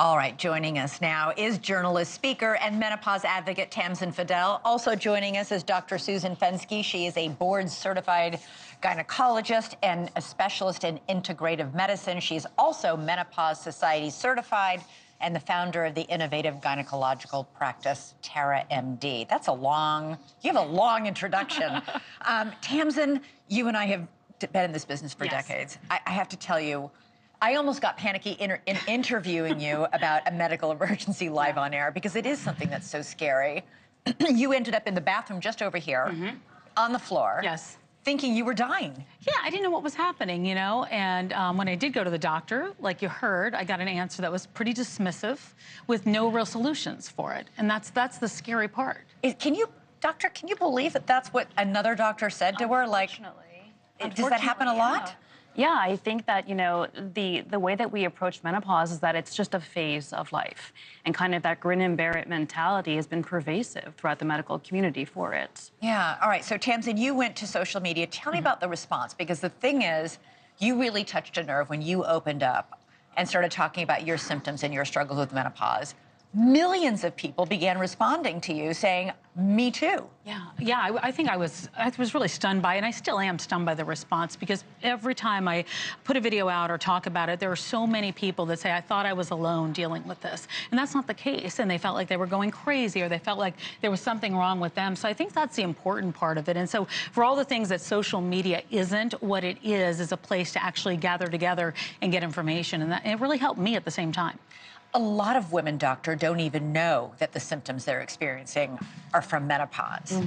All right, joining us now is journalist, speaker, and menopause advocate Tamsen Fadal. Also joining us is Dr. Suzanne Fenske. She is a board-certified gynecologist and a specialist in integrative medicine. She's also Menopause Society certified and the founder of the innovative gynecological practice, Tara MD. That's a long, you have a long introduction. Tamsen, you and I have been in this business for decades. I have to tell you, I almost got panicky in interviewing you about a medical emergency live on air because it is something that's so scary. You ended up in the bathroom just over here, on the floor, thinking you were dying. Yeah, I didn't know what was happening, you know, and when I did go to the doctor, like you heard, I got an answer that was pretty dismissive with no real solutions for it, and that's the scary part. Doctor, can you believe that that's what another doctor said to her? Like, does that happen a lot? Yeah, I think that, you know, the way that we approach menopause is that it's just a phase of life. And kind of that grin and bear it mentality has been pervasive throughout the medical community for it. Yeah, all right, so Tamsen, you went to social media. Tell me about the response, because the thing is, you really touched a nerve when you opened up and started talking about your symptoms and your struggles with menopause. Millions of people began responding to you saying, me too. Yeah, I think I was really stunned by it, and I still am stunned by the response, because every time I put a video out or talk about it, there are so many people that say, I thought I was alone dealing with this. And that's not the case, and they felt like they were going crazy, or they felt like there was something wrong with them. So I think that's the important part of it. And so for all the things that social media isn't, what it is a place to actually gather together and get information, and it really helped me at the same time. A lot of women, doctor, don't even know that the symptoms they're experiencing are from menopause.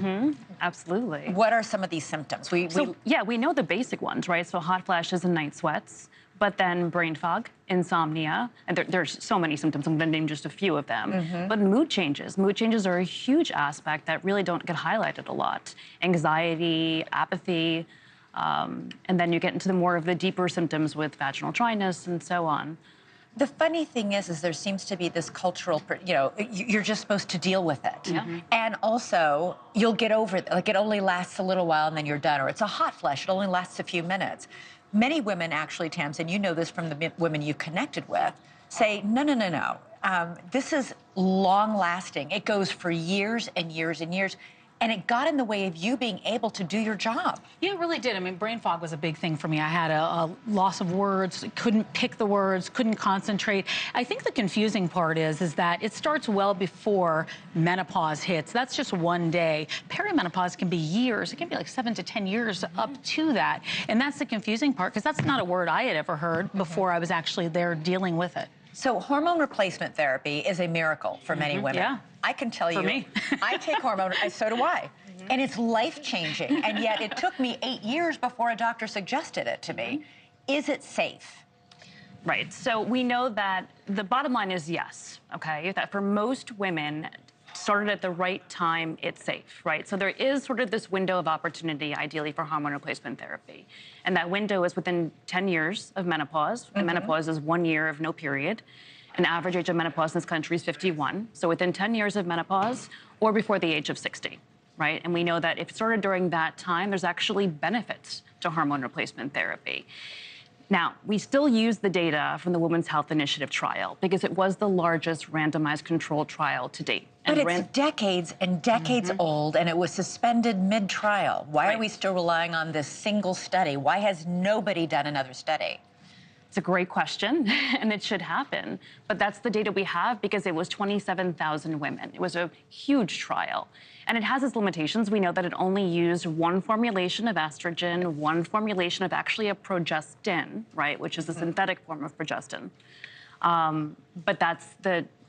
Absolutely. What are some of these symptoms? We know the basic ones, right? So hot flashes and night sweats, but then brain fog, insomnia, and there's so many symptoms. I'm going to name just a few of them. But mood changes. Mood changes are a huge aspect that really don't get highlighted a lot. Anxiety, apathy, and then you get into more of the deeper symptoms with vaginal dryness and so on. The funny thing is there seems to be this cultural, you know, you're just supposed to deal with it. And also, you'll get over it. Like, it only lasts a little while and then you're done. Or it's a hot flash, it only lasts a few minutes. Many women actually, Tamsen, you know this from the women you connected with, say, no. This is long lasting. It goes for years and years and years. And it got in the way of you being able to do your job. Yeah, it really did. I mean, brain fog was a big thing for me. I had a loss of words, couldn't pick the words, couldn't concentrate. I think the confusing part is that it starts well before menopause hits. That's just one day. Perimenopause can be years. It can be like 7 to 10 years up to that. And that's the confusing part, because that's not a word I had ever heard before I was actually there dealing with it. So hormone replacement therapy is a miracle for many women. Yeah. I can tell you, for me. I take hormone, so do I. And it's life-changing, and yet it took me 8 years before a doctor suggested it to me. Is it safe? Right, so we know that the bottom line is yes, okay? That for most women, started at the right time, it's safe, right? So there is sort of this window of opportunity, ideally, for hormone replacement therapy. And that window is within 10 years of menopause. And menopause is 1 year of no period. An average age of menopause in this country is 51. So within 10 years of menopause or before the age of 60, right? And we know that if it started during that time, there's actually benefits to hormone replacement therapy. Now, we still use the data from the Women's Health Initiative trial because it was the largest randomized controlled trial to date. But it's decades and decades old, and it was suspended mid-trial. Why are we still relying on this single study? Why has nobody done another study? It's a great question, and it should happen. But that's the data we have because it was 27,000 women. It was a huge trial. And it has its limitations. We know that it only used one formulation of estrogen, one formulation of actually a progestin, right, which is a synthetic form of progestin. But that's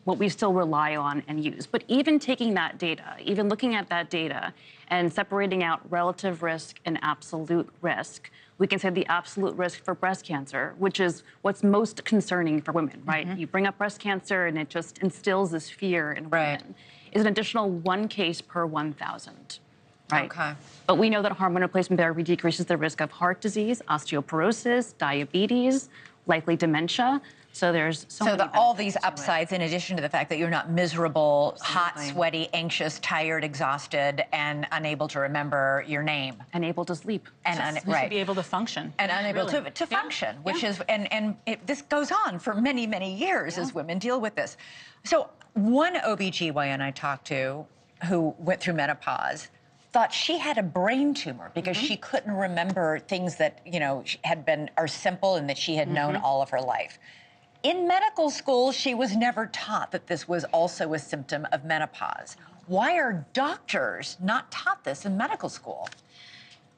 what we still rely on and use. But even taking that data, even looking at that data and separating out relative risk and absolute risk, we can say the absolute risk for breast cancer, which is what's most concerning for women, right? You bring up breast cancer and it just instills this fear in women, is an additional 1 case per 1,000, right? Okay. But we know that hormone replacement therapy decreases the risk of heart disease, osteoporosis, diabetes, likely dementia. So there's so many all these benefits to it. upsides, in addition to the fact that you're not miserable, hot, Absolutely. sweaty, anxious, tired, exhausted, and unable to remember your name. Unable to sleep. And We should be able to function. and unable Really. to function, which Yeah. is, this goes on for many, many years as women deal with this. So one OBGYN I talked to who went through menopause thought she had a brain tumor because she couldn't remember things that, you know, are simple and that she had known all of her life. In medical school, she was never taught that this was also a symptom of menopause. Why are doctors not taught this in medical school?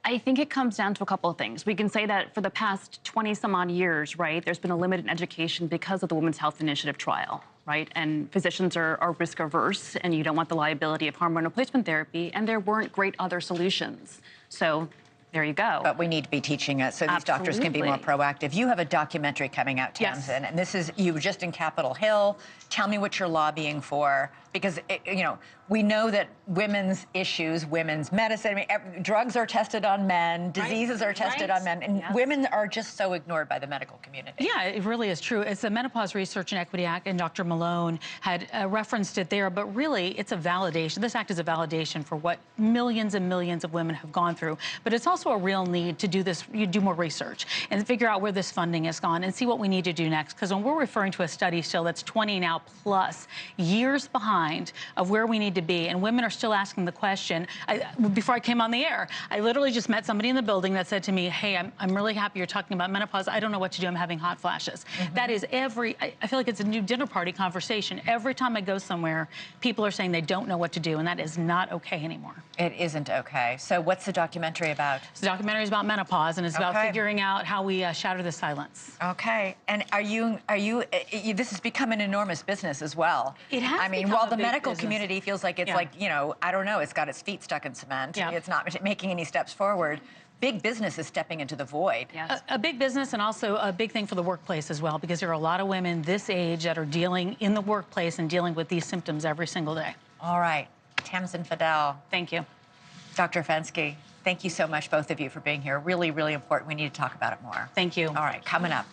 I think it comes down to a couple of things. We can say that for the past 20 some odd years, right, there's been a limit in education because of the Women's Health Initiative trial, right? And physicians are risk averse, and you don't want the liability of hormone replacement therapy, and there weren't great other solutions. So there you go. But we need to be teaching it so these doctors can be more proactive. You have a documentary coming out, Yes. Tamsen, and this is, you were just in Capitol Hill. Tell me what you're lobbying for, because, you know, we know that women's issues, women's medicine, I mean, drugs are tested on men, diseases are tested on men, and women are just so ignored by the medical community. Yeah, it really is true. It's the Menopause Research and Equity Act, and Dr. Malone had referenced it there, but really it's a validation. This act is a validation for what millions and millions of women have gone through, but it's also a real need to do this, you do more research and figure out where this funding has gone and see what we need to do next. Because when we're referring to a study still that's 20 now plus years behind of where we need to be, and women are still asking the question. Before I came on the air, I literally just met somebody in the building that said to me, hey, I'm really happy you're talking about menopause. I don't know what to do. I'm having hot flashes. That is I feel like it's a new dinner party conversation. Every time I go somewhere, people are saying they don't know what to do, and that is not okay anymore. It isn't okay. So what's the documentary about? The documentary is about menopause, and it's about figuring out how we shatter the silence. Okay. And this has become an enormous business as well. It has I mean, become while a the big medical business. community feels like it's like, you know, I don't know, it's got its feet stuck in cement. Yeah. It's not making any steps forward. Big business is stepping into the void. Yes. A big business, and also a big thing for the workplace as well, because there are a lot of women this age that are dealing in the workplace and dealing with these symptoms every single day. All right. Tamsen Fadal. Thank you. Dr. Fenske, thank you so much, both of you, for being here. Really, really important. We need to talk about it more. Thank you. All right, coming up.